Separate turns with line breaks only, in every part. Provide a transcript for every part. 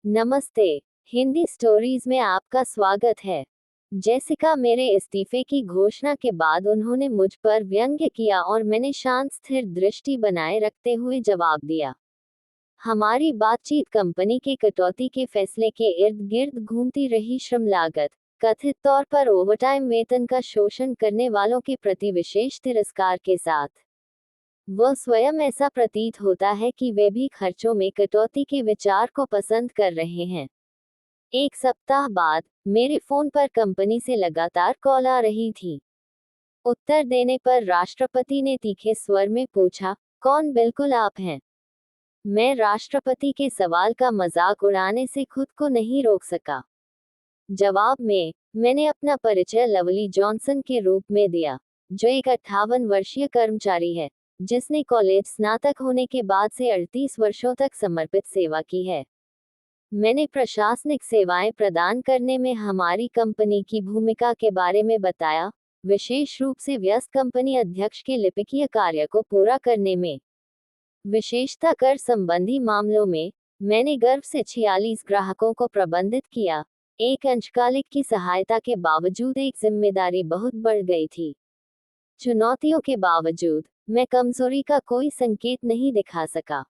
नमस्ते। हिंदी स्टोरीज में आपका स्वागत है। जेसिका मेरे इस्तीफे की घोषणा के बाद उन्होंने मुझ पर व्यंग्य किया और मैंने शांत स्थिर दृष्टि बनाए रखते हुए जवाब दिया। हमारी बातचीत कंपनी के कटौती के फैसले के इर्द गिर्द घूमती रही। श्रम लागत, कथित तौर पर ओवरटाइम वेतन का शोषण करने वालों के प्रति विशेष तिरस्कार के साथ। वह स्वयं ऐसा प्रतीत होता है कि वे भी खर्चों में कटौती के विचार को पसंद कर रहे हैं। एक सप्ताह बाद मेरे फोन पर कंपनी से लगातार कॉल आ रही थी। उत्तर देने पर राष्ट्रपति ने तीखे स्वर में पूछा, कौन? बिल्कुल आप हैं। मैं राष्ट्रपति के सवाल का मजाक उड़ाने से खुद को नहीं रोक सका। जवाब में मैंने अपना परिचय लवली जॉनसन के रूप में दिया, जो एक 58 वर्षीय कर्मचारी है, जिसने कॉलेज स्नातक होने के बाद से 38 वर्षों तक समर्पित सेवा की है। मैंने प्रशासनिक सेवाएं प्रदान करने में हमारी कंपनी की भूमिका के बारे में बताया, विशेष रूप से व्यस्त कंपनी अध्यक्ष के लिपिकीय कार्य को पूरा करने में। विशेषता कर संबंधी मामलों में मैंने गर्व से 46 ग्राहकों को प्रबंधित किया। एक अंशकालिक की सहायता के बावजूद एक जिम्मेदारी बहुत बढ़ गई थी। चुनौतियों के बावजूद मैं कमजोरी का कोई संकेत नहीं दिखा सका।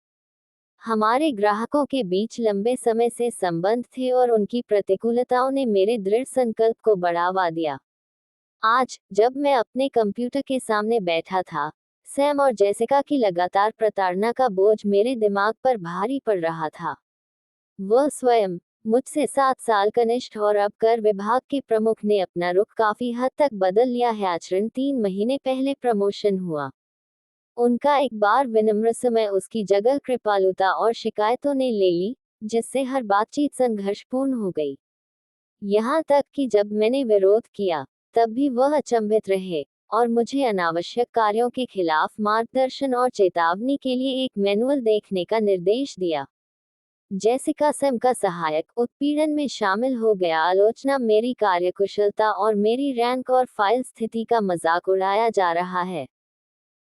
हमारे ग्राहकों के बीच लंबे समय से संबंध थे और उनकी प्रतिकूलताओं ने मेरे दृढ़ संकल्प को बढ़ावा दिया। आज जब मैं अपने कंप्यूटर के सामने बैठा था, सैम और जेसिका की लगातार प्रताड़ना का बोझ मेरे दिमाग पर भारी पड़ रहा था। वह स्वयं मुझसे 7 साल कनिष्ठ और अब कर विभाग के प्रमुख ने अपना रुख काफी हद तक बदल लिया है। आचरण 3 महीने पहले प्रमोशन हुआ। उनका एक बार विनम्र समय उसकी जगह कृपालुता और शिकायतों ने ले ली, जिससे हर बातचीत संघर्षपूर्ण हो गई। यहाँ तक कि जब मैंने विरोध किया, तब भी वह अचंभित रहे और मुझे अनावश्यक कार्यों के खिलाफ मार्गदर्शन और चेतावनी के लिए एक मैनुअल देखने का निर्देश दिया। जेसिका सैम का सहायक उत्पीड़न में शामिल हो गया। आलोचना, मेरी कार्यकुशलता और मेरी रैंक और फाइल स्थिति का मजाक उड़ाया जा रहा है।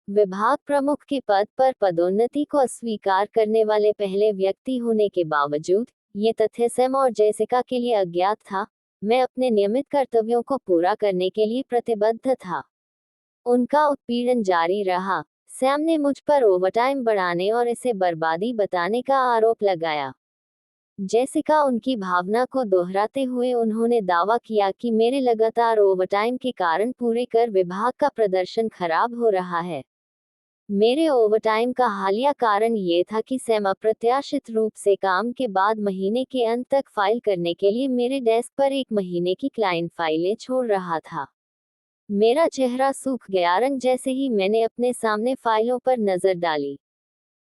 विभाग प्रमुख के पद पर पदोन्नति को अस्वीकार करने वाले पहले व्यक्ति होने के बावजूद ये तथ्य सैम और जेसिका के लिए अज्ञात था। मैं अपने नियमित कर्तव्यों को पूरा करने के लिए प्रतिबद्ध था। उनका उत्पीड़न जारी रहा। सैम ने मुझ पर ओवरटाइम बढ़ाने और इसे बर्बादी बताने का आरोप लगाया। जेसिका उनकी भावना को दोहराते हुए उन्होंने दावा किया कि मेरे लगातार ओवरटाइम के कारण पूरे कर विभाग का प्रदर्शन खराब हो रहा है। मेरे ओवरटाइम का हालिया कारण ये था कि सैम अप्रत्याशित रूप से काम के बाद महीने के अंत तक फाइल करने के लिए मेरे डेस्क पर 1 महीने की क्लाइंट फाइलें छोड़ रहा था। मेरा चेहरा सूख गया रंग जैसे ही मैंने अपने सामने फाइलों पर नजर डाली।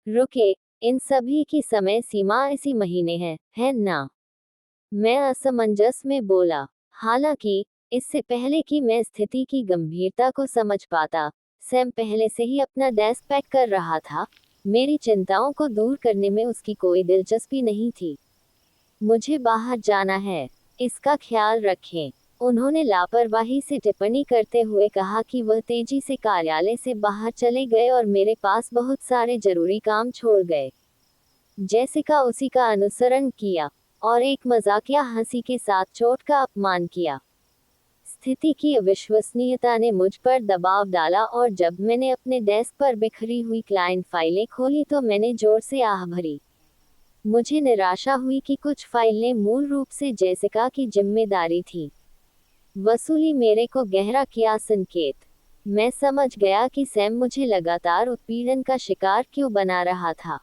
रुके, इन सभी की समय सीमा इसी महीने है ना? मैं असमंजस में बोला। हालांकि इससे पहले कि मैं स्थिति की गंभीरता को समझ पाता, सैम पहले से ही अपना डेस्क पैक कर रहा था। मेरी चिंताओं को दूर करने में उसकी कोई दिलचस्पी नहीं थी। मुझे बाहर जाना है, इसका ख्याल रखें, उन्होंने लापरवाही से टिप्पणी करते हुए कहा कि वह तेजी से कार्यालय से बाहर चले गए और मेरे पास बहुत सारे जरूरी काम छोड़ गए। जेसिका उसी का अनुसरण किया और एक मजाकिया हंसी के साथ चोट का अपमान किया। स्थिति की अविश्वसनीयता ने मुझ पर दबाव डाला और जब मैंने अपने डेस्क पर बिखरी हुई क्लाइंट फाइलें खोली तो मैंने जोर से आह भरी। मुझे निराशा हुई कि कुछ फाइलें मूल रूप से जेसिका की जिम्मेदारी थी। वसूली मेरे को गहरा किया संकेत। मैं समझ गया कि सैम मुझे लगातार उत्पीड़न का शिकार क्यों बना रहा था।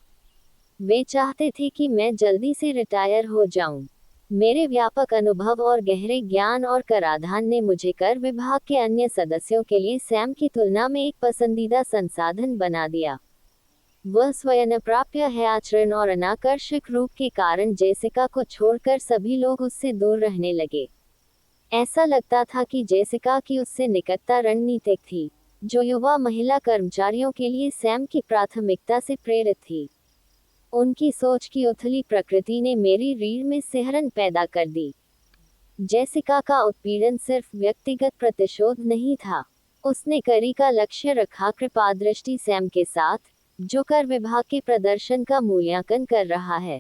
वे चाहते थे कि मैं जल्दी से रिटायर हो जाऊं। मेरे व्यापक अनुभव और गहरे ज्ञान और कराधान ने मुझे कर विभाग के अन्य सदस्यों के लिए सैम की तुलना में एक पसंदीदा संसाधन बना दिया। वह स्वयं अप्राप्य है। आचरण और अनाकर्षक रूप के कारण जेसिका को छोड़कर सभी लोग उससे दूर रहने लगे। ऐसा लगता था कि जेसिका की उससे निकटता रणनीतिक थी, जो युवा महिला कर्मचारियों के लिए सैम की प्राथमिकता से प्रेरित थी। उनकी सोच की उथली प्रकृति ने मेरी रीढ़ में सिहरन पैदा कर दी। जेसिका का उत्पीड़न सिर्फ व्यक्तिगत प्रतिशोध नहीं था, उसने करी का लक्ष्य रखा कृपादृष्टि सैम के साथ, जो कर विभाग के प्रदर्शन का मूल्यांकन कर रहा है।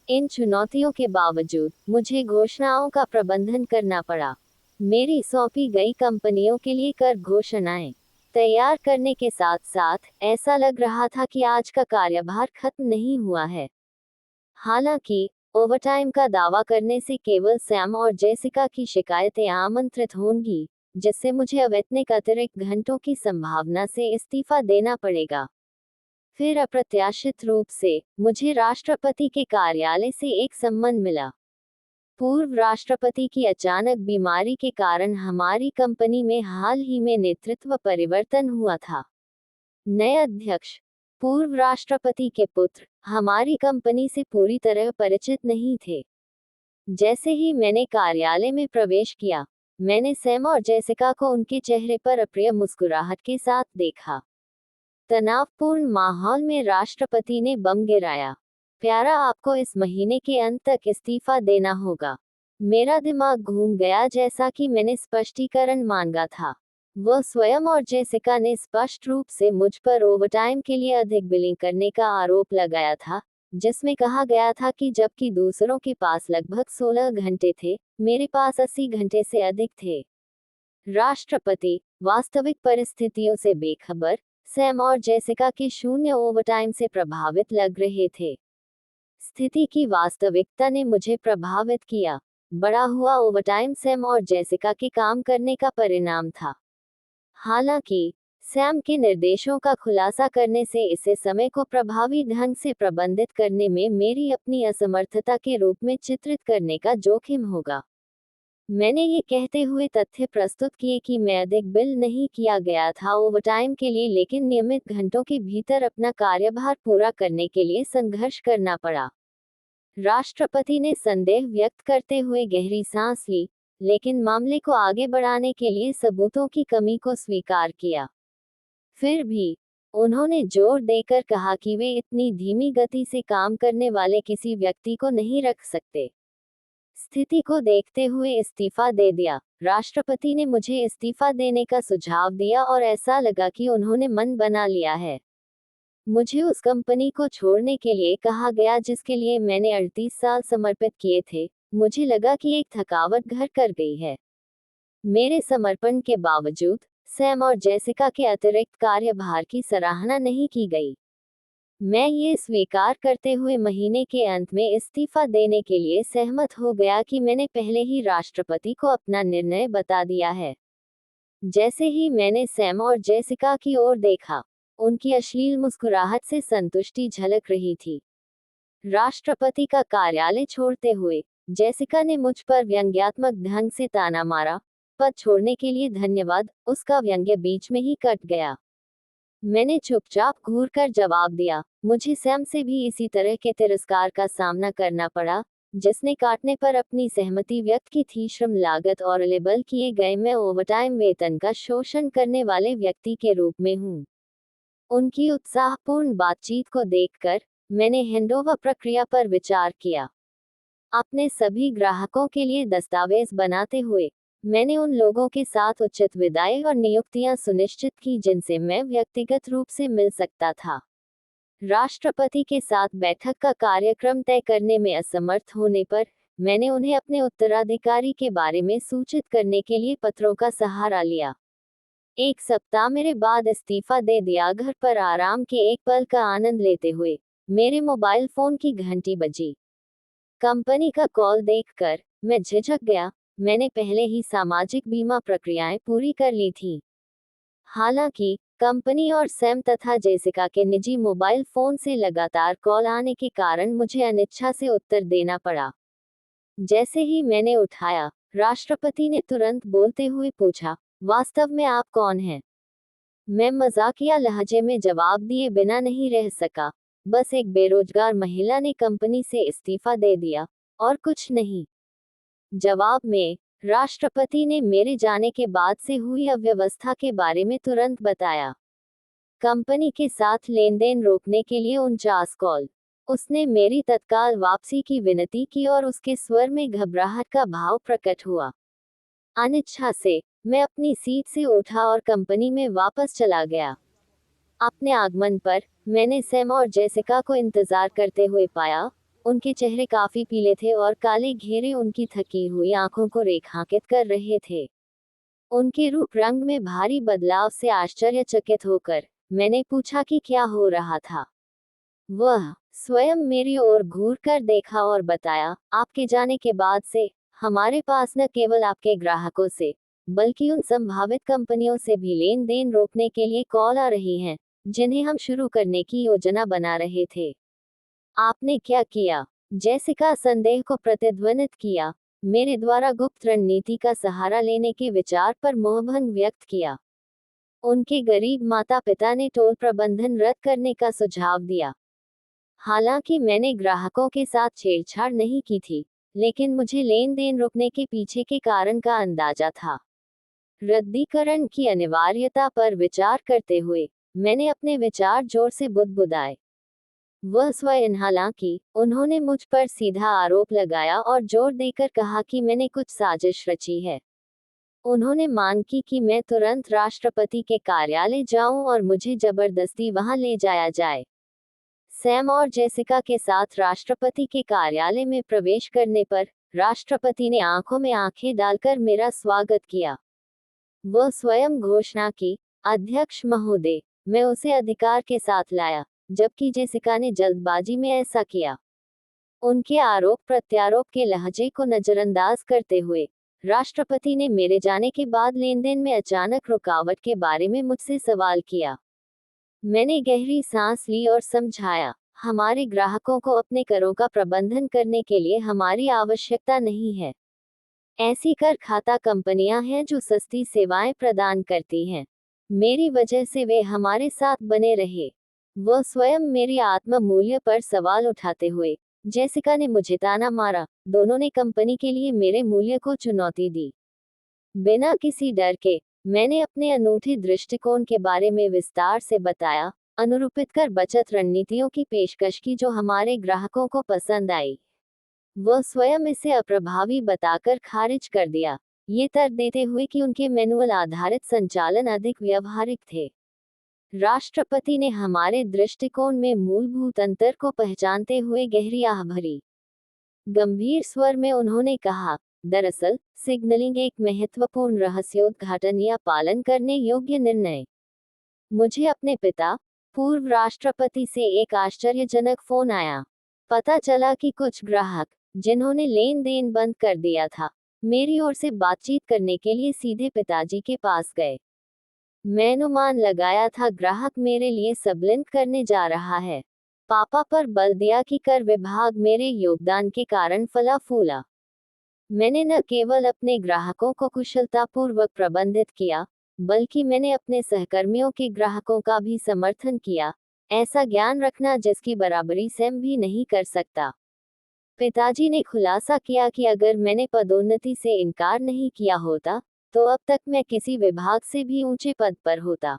इन चुनौतियों के बावजूद मुझे घोषणाओं का प्रबंधन करना पड़ा। मेरी सौंपी गई कंपनियों के लिए कर घोषणाएं तैयार करने के साथ साथ ऐसा लग रहा था कि आज का कार्यभार खत्म नहीं हुआ है। हालांकि ओवरटाइम का दावा करने से केवल सैम और जेसिका की शिकायतें आमंत्रित होंगी, जिससे मुझे अवैतनिक अतिरिक्त घंटों की संभावना से इस्तीफा देना पड़ेगा। फिर अप्रत्याशित रूप से मुझे राष्ट्रपति के कार्यालय से एक सम्मन मिला। पूर्व राष्ट्रपति की अचानक बीमारी के कारण हमारी कंपनी में हाल ही में नेतृत्व परिवर्तन हुआ था। नए अध्यक्ष, पूर्व राष्ट्रपति के पुत्र, हमारी कंपनी से पूरी तरह परिचित नहीं थे। जैसे ही मैंने कार्यालय में प्रवेश किया, मैंने सैम और जेसिका को उनके चेहरे पर अप्रिय मुस्कुराहट के साथ देखा। तनावपूर्ण माहौल में राष्ट्रपति ने बम गिराया। प्यारा, आपको इस महीने के अंत तक इस्तीफा देना होगा। मेरा दिमाग घूम गया जैसा कि मैंने स्पष्टीकरण मांगा था। वह स्वयं और जेसिका ने स्पष्ट रूप से मुझ पर ओवरटाइम के लिए अधिक बिलिंग करने का आरोप लगाया था, जिसमें कहा गया था कि जबकि दूसरों के पास लगभग 16 घंटे थे, मेरे पास 80 घंटे से अधिक थे। राष्ट्रपति, वास्तविक परिस्थितियों से बेखबर, सैम और जेसिका के शून्य ओवरटाइम से प्रभावित लग रहे थे। स्थिति की वास्तविकता ने मुझे प्रभावित किया। बढ़ा हुआ ओवरटाइम सैम और जेसिका के काम करने का परिणाम था। हालांकि सैम के निर्देशों का खुलासा करने से इसे समय को प्रभावी ढंग से प्रबंधित करने में मेरी अपनी असमर्थता के रूप में चित्रित करने का जोखिम होगा। मैंने ये कहते हुए तथ्य प्रस्तुत किए कि मैं अधिक बिल नहीं किया गया था ओवरटाइम के लिए, लेकिन नियमित घंटों के भीतर अपना कार्यभार पूरा करने के लिए संघर्ष करना पड़ा। राष्ट्रपति ने संदेह व्यक्त करते हुए गहरी सांस ली, लेकिन मामले को आगे बढ़ाने के लिए सबूतों की कमी को स्वीकार किया। फिर भी उन्होंने जोर देकर कहा कि वे इतनी धीमी गति से काम करने वाले किसी व्यक्ति को नहीं रख सकते। स्थिति को देखते हुए इस्तीफा दे दिया। राष्ट्रपति ने मुझे इस्तीफा देने का सुझाव दिया और ऐसा लगा कि उन्होंने मन बना लिया है। मुझे उस कंपनी को छोड़ने के लिए कहा गया जिसके लिए मैंने 38 साल समर्पित किए थे। मुझे लगा कि एक थकावट घर कर गई है। मेरे समर्पण के बावजूद सैम और जेसिका के अतिरिक्त कार्यभार की सराहना नहीं की गई। मैं ये स्वीकार करते हुए महीने के अंत में इस्तीफा देने के लिए सहमत हो गया कि मैंने पहले ही राष्ट्रपति को अपना निर्णय बता दिया है। जैसे ही मैंने सैम और जेसिका की ओर देखा, उनकी अश्लील मुस्कुराहट से संतुष्टि झलक रही थी। राष्ट्रपति का कार्यालय छोड़ते हुए जेसिका ने मुझ पर व्यंग्यात्मक ढंग से ताना मारा। पद छोड़ने के लिए धन्यवाद। उसका व्यंग्य बीच में ही कट गया। मैंने चुपचाप घूरकर जवाब दिया। मुझे सैम से भी इसी तरह के तिरस्कार का सामना करना पड़ा, जिसने काटने पर अपनी सहमति व्यक्त की थी। श्रम लागत और लेबल किए गए मैं ओवरटाइम वेतन का शोषण करने वाले व्यक्ति के रूप में हूँ। उनकी उत्साहपूर्ण बातचीत को देखकर मैंने हैंडओवर प्रक्रिया पर विचार किया। अपने सभी ग्राहकों के लिए दस्तावेज बनाते हुए मैंने उन लोगों के साथ उचित विदाई और नियुक्तियां सुनिश्चित की जिनसे मैं व्यक्तिगत रूप से मिल सकता था। राष्ट्रपति के साथ बैठक का कार्यक्रम तय करने में असमर्थ होने पर मैंने उन्हें अपने उत्तराधिकारी के बारे में सूचित करने के लिए पत्रों का सहारा लिया। एक सप्ताह मेरे बाद इस्तीफा दे दिया। घर पर आराम के एक पल का आनंद लेते हुए मेरे मोबाइल फोन की घंटी बजी। कंपनी का कॉल देखकर मैं झिझक गया। मैंने पहले ही सामाजिक बीमा प्रक्रियाएं पूरी कर ली थी। हालांकि कंपनी और सैम तथा जेसिका के निजी मोबाइल फोन से लगातार कॉल आने के कारण मुझे अनिच्छा से उत्तर देना पड़ा। जैसे ही मैंने उठाया, राष्ट्रपति ने तुरंत बोलते हुए पूछा, वास्तव में आप कौन हैं? मैं मजाकिया लहजे में जवाब दिए बिना नहीं रह सका। बस एक बेरोजगार महिला ने कंपनी से इस्तीफा दे दिया, और कुछ नहीं। जवाब में राष्ट्रपति ने मेरे जाने के बाद से हुई अव्यवस्था के बारे में तुरंत बताया। कंपनी के साथ लेन देन रोकने के लिए 49 कॉल। उसने मेरी तत्काल वापसी की विनती की और उसके स्वर में घबराहट का भाव प्रकट हुआ। अनिच्छा से मैं अपनी सीट से उठा और कंपनी में वापस चला गया। अपने आगमन पर मैंने सैम और जेसिका को इंतजार करते हुए पाया। उनके चेहरे काफी पीले थे और काले घेरे उनकी थकी हुई आंखों को रेखांकित कर रहे थे। उनके रूप रंग में भारी बदलाव से आश्चर्यचकित होकर मैंने पूछा कि क्या हो रहा था। वह स्वयं मेरी ओर घूर कर देखा और बताया, आपके जाने के बाद से हमारे पास न केवल आपके ग्राहकों से बल्कि उन संभावित कंपनियों से भी लेन देन रोकने के लिए कॉल आ रही हैं, जिन्हें हम शुरू करने की योजना बना रहे थे। आपने क्या किया? जेसिका संदेह को प्रतिध्वनित किया। मेरे द्वारा गुप्त रणनीति का सहारा लेने के विचार पर मोहभंग व्यक्त किया। उनके गरीब माता पिता ने टोल प्रबंधन रद्द करने का सुझाव दिया। हालांकि मैंने ग्राहकों के साथ छेड़छाड़ नहीं की थी, लेकिन मुझे लेन देन रोकने के पीछे के कारण का अंदाजा था। रद्दीकरण की अनिवार्यता पर विचार करते हुए मैंने अपने विचार जोर से बुदबुदाए। वह स्वयं हालांकि उन्होंने मुझ पर सीधा आरोप लगाया और जोर देकर कहा कि मैंने कुछ साजिश रची है। उन्होंने मांग की कि मैं तुरंत राष्ट्रपति के कार्यालय जाऊं और मुझे जबरदस्ती वहां ले जाया जाए। सैम और जेसिका के साथ राष्ट्रपति के कार्यालय में प्रवेश करने पर राष्ट्रपति ने आंखों में आंखें डालकर मेरा स्वागत किया। वह स्वयं घोषणा की, अध्यक्ष महोदय, मैं उसे अधिकार के साथ लाया, जबकि जेसिका ने जल्दबाजी में ऐसा किया। उनके आरोप प्रत्यारोप के लहजे को नजरअंदाज करते हुए राष्ट्रपति ने मेरे जाने के बाद लेनदेन में अचानक रुकावट के बारे में मुझसे सवाल किया। मैंने गहरी सांस ली और समझाया, हमारे ग्राहकों को अपने करों का प्रबंधन करने के लिए हमारी आवश्यकता नहीं है। ऐसी कर खाता कंपनियां हैं जो सस्ती सेवाएं प्रदान करती हैं। मेरी वजह से वे हमारे साथ बने रहे। वह स्वयं मेरी आत्म मूल्य पर सवाल उठाते हुए जेसिका ने मुझे ताना मारा। दोनों ने कंपनी के लिए मेरे मूल्य को चुनौती दी। बिना किसी डर के मैंने अपने अनूठे दृष्टिकोण के बारे में विस्तार से बताया, अनुरूपित कर बचत रणनीतियों की पेशकश की जो हमारे ग्राहकों को पसंद आई। वह स्वयं इसे अप्रभावी बताकर खारिज कर दिया, ये तर्क देते हुए कि उनके मैनुअल आधारित संचालन अधिक व्यवहारिक थे। राष्ट्रपति ने हमारे दृष्टिकोण में मूलभूत अंतर को पहचानते हुए गहरी आह भरी। गंभीर स्वर में उन्होंने कहा, दरअसल सिग्नलिंग एक महत्वपूर्ण रहस्योद्घाटन या पालन करने योग्य निर्णय। मुझे अपने पिता, पूर्व राष्ट्रपति से एक आश्चर्यजनक फोन आया। पता चला कि कुछ ग्राहक, जिन्होंने लेन देन बंद कर दिया था, मेरी ओर से बातचीत करने के लिए सीधे पिताजी के पास गए। मैं अनुमान लगाया था ग्राहक मेरे लिए सबलिंक करने जा रहा है। पापा पर बल दिया कि कर विभाग मेरे योगदान के कारण फला फूला। मैंने न केवल अपने ग्राहकों को कुशलतापूर्वक प्रबंधित किया, बल्कि मैंने अपने सहकर्मियों के ग्राहकों का भी समर्थन किया, ऐसा ज्ञान रखना जिसकी बराबरी सैम भी नहीं कर सकता। पिताजी ने खुलासा किया कि अगर मैंने पदोन्नति से इनकार नहीं किया होता, तो अब तक मैं किसी विभाग से भी ऊंचे पद पर होता।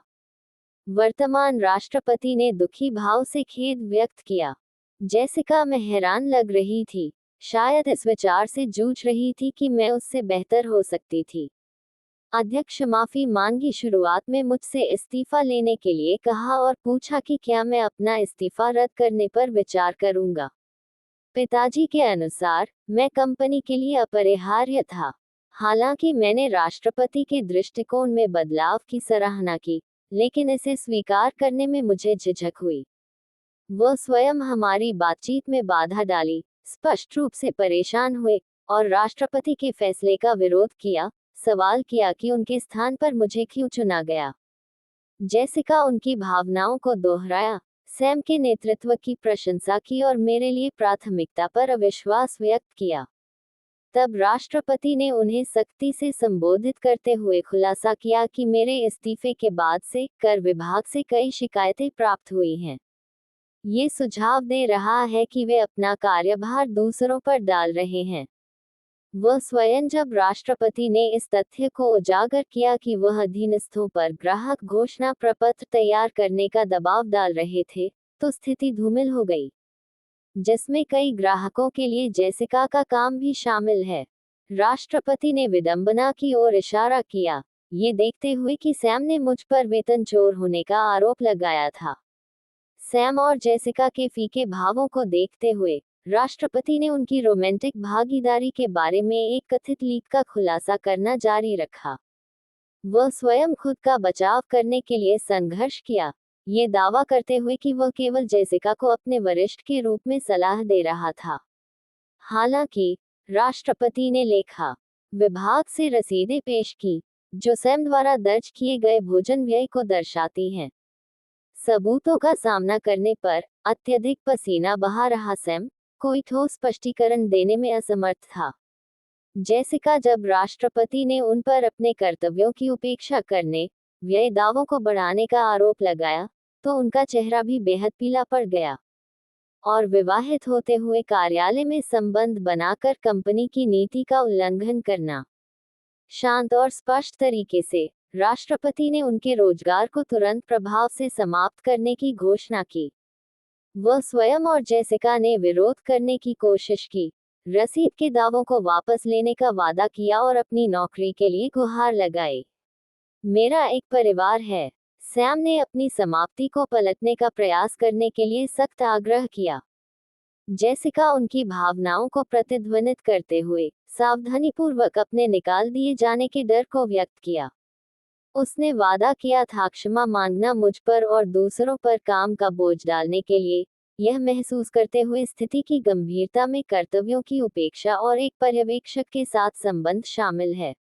वर्तमान राष्ट्रपति ने दुखी भाव से खेद व्यक्त किया। जेसिका में हैरान लग रही थी, शायद इस विचार से जूझ रही थी कि मैं उससे बेहतर हो सकती थी। अध्यक्ष माफी मांगी। शुरुआत में मुझसे इस्तीफा लेने के लिए कहा और पूछा कि क्या मैं अपना इस्तीफा रद्द करने पर विचार करूंगा। पिताजी के अनुसार मैं कंपनी के लिए अपरिहार्य था। हालांकि मैंने राष्ट्रपति के दृष्टिकोण में बदलाव की सराहना की, लेकिन इसे स्वीकार करने में मुझे झिझक हुई। वह स्वयं हमारी बातचीत में बाधा डाली, स्पष्ट रूप से परेशान हुए और राष्ट्रपति के फैसले का विरोध किया, सवाल किया कि उनके स्थान पर मुझे क्यों चुना गया। जेसिका उनकी भावनाओं को दोहराया, सैम के नेतृत्व की प्रशंसा की और मेरे लिए प्राथमिकता पर अविश्वास व्यक्त किया। तब राष्ट्रपति ने उन्हें सख्ती से संबोधित करते हुए खुलासा किया कि मेरे इस्तीफे के बाद से कर विभाग से कई शिकायतें प्राप्त हुई हैं। ये सुझाव दे रहा है कि वे अपना कार्यभार दूसरों पर डाल रहे हैं। वह स्वयं जब राष्ट्रपति ने इस तथ्य को उजागर किया कि वह अधीनस्थों पर ग्राहक घोषणा प्रपत्र तैयार करने का दबाव डाल रहे थे, तो स्थिति धूमिल हो गई, जिसमें कई ग्राहकों के लिए जेसिका का काम भी शामिल है। राष्ट्रपति ने विडंबना की ओर इशारा किया, ये देखते हुए कि सैम ने मुझ पर वेतन चोर होने का आरोप लगाया था। सैम और जेसिका के फीके भावों को देखते हुए राष्ट्रपति ने उनकी रोमांटिक भागीदारी के बारे में एक कथित लीक का खुलासा करना जारी रखा। वह स्वयं खुद का बचाव करने के लिए संघर्ष किया, ये दावा करते हुए कि वह केवल जेसिका को अपने वरिष्ठ के रूप में सलाह दे रहा था। हालांकि राष्ट्रपति ने लेखा विभाग से रसीदें पेश की, जो सैम द्वारा दर्ज किए गए भोजन व्यय को दर्शाती हैं। सबूतों का सामना करने पर अत्यधिक पसीना बहा रहा सैम कोई ठोस स्पष्टीकरण देने में असमर्थ था। जेसिका जब राष्ट्रपति ने उन पर अपने कर्तव्यों की उपेक्षा करने, व्यय दावों को बढ़ाने का आरोप लगाया, तो उनका चेहरा भी बेहद पीला पड़ गया और विवाहित होते हुए कार्यालय में संबंध बनाकर कंपनी की नीति का उल्लंघन करना। शांत और स्पष्ट तरीके से राष्ट्रपति ने उनके रोजगार को तुरंत प्रभाव से समाप्त करने की घोषणा की। वह स्वयं और जेसिका ने विरोध करने की कोशिश की, रसीद के दावों को वापस लेने का वादा किया और अपनी नौकरी के लिए गुहार लगाई। मेरा एक परिवार है। सैम ने अपनी समाप्ति को पलटने का प्रयास करने के लिए सख्त आग्रह किया। जेसिका उनकी भावनाओं को प्रतिध्वनित करते हुए सावधानीपूर्वक अपने निकाल दिए जाने के डर को व्यक्त किया। उसने वादा किया था क्षमा मांगना मुझ पर और दूसरों पर काम का बोझ डालने के लिए, यह महसूस करते हुए स्थिति की गंभीरता में कर्तव्यों की उपेक्षा और एक पर्यवेक्षक के साथ संबंध शामिल है।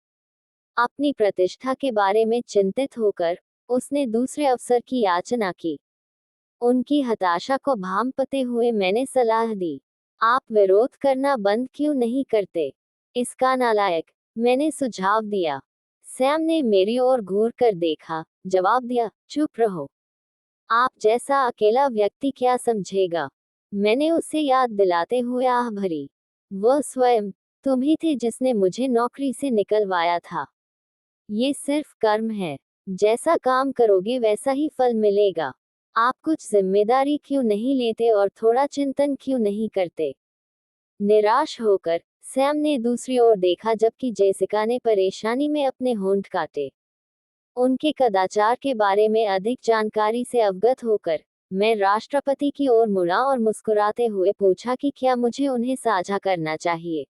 अपनी प्रतिष्ठा के बारे में चिंतित होकर उसने दूसरे अवसर की याचना की। उनकी हताशा को भांपते हुए मैंने सलाह दी, आप विरोध करना बंद क्यों नहीं करते? इसका नालायक, मैंने सुझाव दिया। सैम ने मेरी ओर घूर कर देखा, जवाब दिया, चुप रहो। आप जैसा अकेला व्यक्ति क्या समझेगा? मैंने उसे याद दिलाते हुए आह भरी। वह स्वयं तुम ही थे जिसने मुझे नौकरी से निकलवाया था। ये सिर्फ कर्म है, जैसा काम करोगे वैसा ही फल मिलेगा। आप कुछ जिम्मेदारी क्यों नहीं लेते और थोड़ा चिंतन क्यों नहीं करते? निराश होकर सैम ने दूसरी ओर देखा, जबकि जेसिका ने परेशानी में अपने होंठ काटे। उनके कदाचार के बारे में अधिक जानकारी से अवगत होकर मैं राष्ट्रपति की ओर मुड़ा और मुस्कुराते हुए पूछा कि क्या मुझे उन्हें साझा करना चाहिए।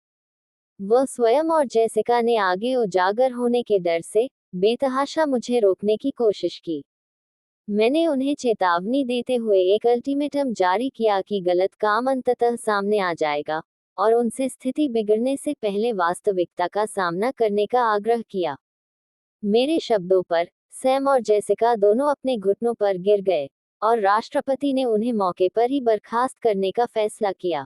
वह स्वयं और जेसिका ने आगे उजागर होने के डर से बेतहाशा मुझे रोकने की कोशिश की। मैंने उन्हें चेतावनी देते हुए एक अल्टीमेटम जारी किया कि गलत काम अंततः सामने आ जाएगा, और उनसे स्थिति बिगड़ने से पहले वास्तविकता का सामना करने का आग्रह किया। मेरे शब्दों पर सैम और जेसिका दोनों अपने घुटनों पर गिर गए और राष्ट्रपति ने उन्हें मौके पर ही बर्खास्त करने का फैसला किया।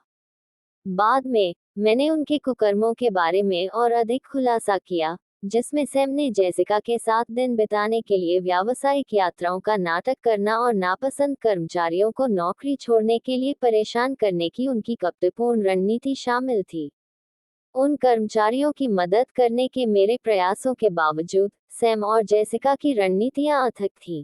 बाद में मैंने उनके कुकर्मों के बारे में और अधिक खुलासा किया, जिसमें सैम ने जेसिका के साथ दिन बिताने के लिए व्यावसायिक यात्राओं का नाटक करना और नापसंद कर्मचारियों को नौकरी छोड़ने के लिए परेशान करने की उनकी कपटपूर्ण रणनीति शामिल थी। उन कर्मचारियों की मदद करने के मेरे प्रयासों के बावजूद सैम और जेसिका की रणनीतियां अथक थीं।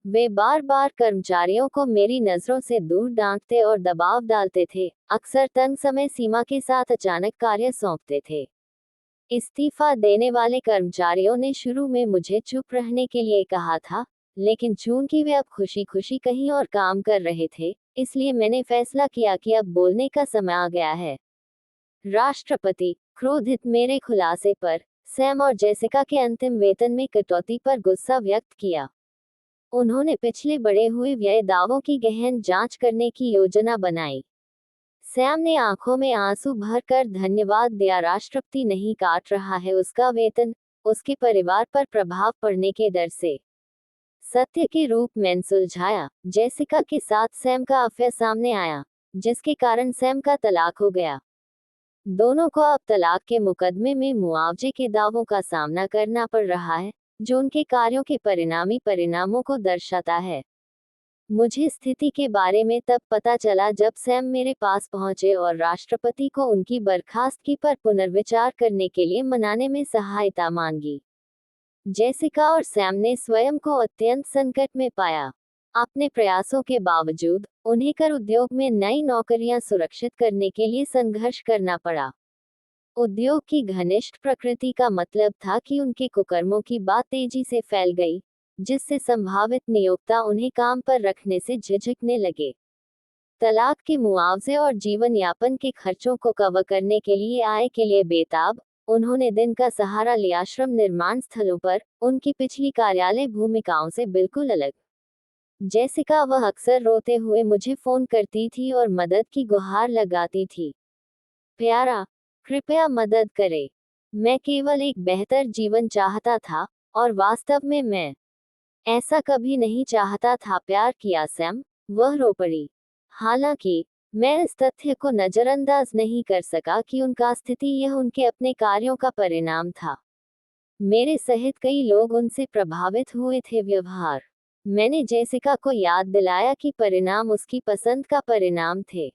वे बार बार कर्मचारियों को मेरी नजरों से दूर डांटते और दबाव डालते थे, अक्सर तंग समय सीमा के साथ अचानक कार्य सौंपते थे। इस्तीफा देने वाले कर्मचारियों ने शुरू में मुझे चुप रहने के लिए कहा था, लेकिन चूंकि वे अब खुशी खुशी कहीं और काम कर रहे थे, इसलिए मैंने फैसला किया कि अब बोलने का समय आ गया है। राष्ट्रपति क्रोधित मेरे खुलासे पर सैम और जेसिका के अंतिम वेतन में कटौती पर गुस्सा व्यक्त किया। उन्होंने पिछले बढ़े हुए व्यय दावों की गहन जांच करने की योजना बनाई। सैम ने आंखों में आंसू भरकर धन्यवाद दिया। राष्ट्रपति नहीं काट रहा है उसका वेतन, उसके परिवार पर प्रभाव पड़ने के डर से। सत्य के रूप में सुलझाया। जेसिका के साथ सैम का अफेयर सामने आया, जिसके कारण सैम का तलाक हो गया। दोनों को अब तलाक के मुकदमे में मुआवजे के दावों का सामना करना पड़ रहा है, जो उनके कार्यों के परिणामी परिणामों को दर्शाता है। मुझे स्थिति के बारे में तब पता चला जब सैम मेरे पास पहुंचे और राष्ट्रपति को उनकी बर्खास्तगी पर पुनर्विचार करने के लिए मनाने में सहायता मांगी। जेसिका और सैम ने स्वयं को अत्यंत संकट में पाया। अपने प्रयासों के बावजूद उन्हें कर उद्योग में नई नौकरियां सुरक्षित करने के लिए संघर्ष करना पड़ा। उद्योग की घनिष्ठ प्रकृति का मतलब था कि उनके कुकर्मों की बात तेजी से फैल गई, जिससे संभावित नियोक्ता उन्हें काम पर रखने से झिझकने लगे। तलाक के मुआवजे और जीवन यापन के खर्चों को कवर करने के लिए आय के लिए बेताब, उन्होंने दिन का सहारा लिया श्रम निर्माण स्थलों पर, उनकी पिछली कार्यालय भूमिकाओं से बिल्कुल अलग। जेसिका वह अक्सर रोते हुए मुझे फोन करती थी और मदद की गुहार लगाती थी। प्यारा, कृपया मदद करें। मैं केवल एक बेहतर जीवन चाहता था, और वास्तव में मैं ऐसा कभी नहीं चाहता था। प्यार किया सैम, वह रो पड़ी। हालांकि मैं इस तथ्य को नजरअंदाज नहीं कर सका कि उनका स्थिति यह उनके अपने कार्यों का परिणाम था। मेरे सहित कई लोग उनसे प्रभावित हुए थे। व्यवहार, मैंने जेसिका को याद दिलाया कि परिणाम उसकी पसंद का परिणाम थे।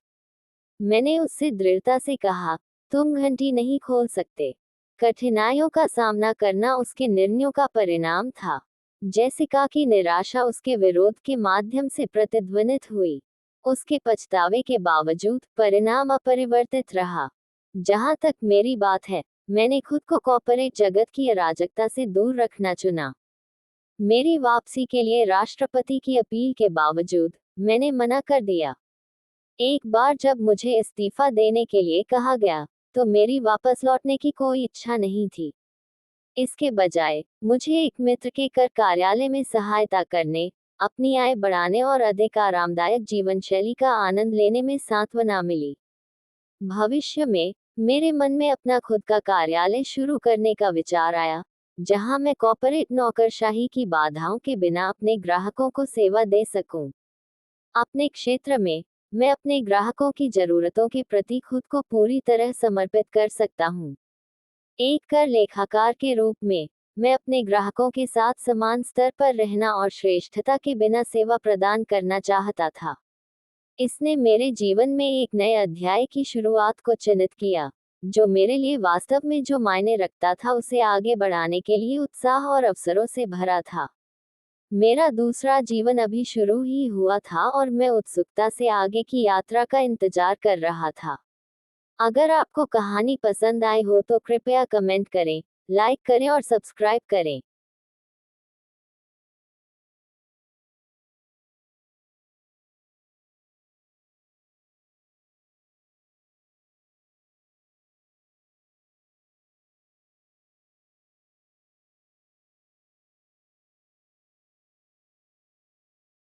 मैंने उससे दृढ़ता से कहा, तुम घंटी नहीं खोल सकते। कठिनाइयों का सामना करना उसके निर्णयों का परिणाम था। जेसिका की निराशा उसके विरोध के माध्यम से प्रतिध्वनित हुई। उसके पछतावे के बावजूद परिणाम अपरिवर्तित रहा। जहां तक मेरी बात है, मैंने खुद को कॉर्पोरेट जगत की अराजकता से दूर रखना चुना। मेरी वापसी के लिए राष्ट्रपति की अपील के बावजूद मैंने मना कर दिया। एक बार जब मुझे इस्तीफा देने के लिए कहा गया, तो मेरी वापस लौटने की कोई इच्छा नहीं थी। इसके बजाय मुझे एक मित्र के कर कार्यालय में सहायता करने, अपनी आय बढ़ाने और अधिक आरामदायक जीवन शैली का आनंद लेने में सांत्वना मिली। भविष्य में मेरे मन में अपना खुद का कार्यालय शुरू करने का विचार आया, जहां मैं कॉर्पोरेट नौकरशाही की बाधाओं के बिना अपने ग्राहकों को सेवा दे सकूं। अपने क्षेत्र में मैं अपने ग्राहकों की जरूरतों के प्रति खुद को पूरी तरह समर्पित कर सकता हूं। एक कर लेखाकार के रूप में मैं अपने ग्राहकों के साथ समान स्तर पर रहना और श्रेष्ठता के बिना सेवा प्रदान करना चाहता था। इसने मेरे जीवन में एक नए अध्याय की शुरुआत को चिन्हित किया, जो मेरे लिए वास्तव में जो मायने रखता था उसे आगे बढ़ाने के लिए उत्साह और अवसरों से भरा था। मेरा दूसरा जीवन अभी शुरू ही हुआ था और मैं उत्सुकता से आगे की यात्रा का इंतजार कर रहा था। अगर आपको कहानी पसंद आई हो तो कृपया कमेंट करें, लाइक करें और सब्सक्राइब करें।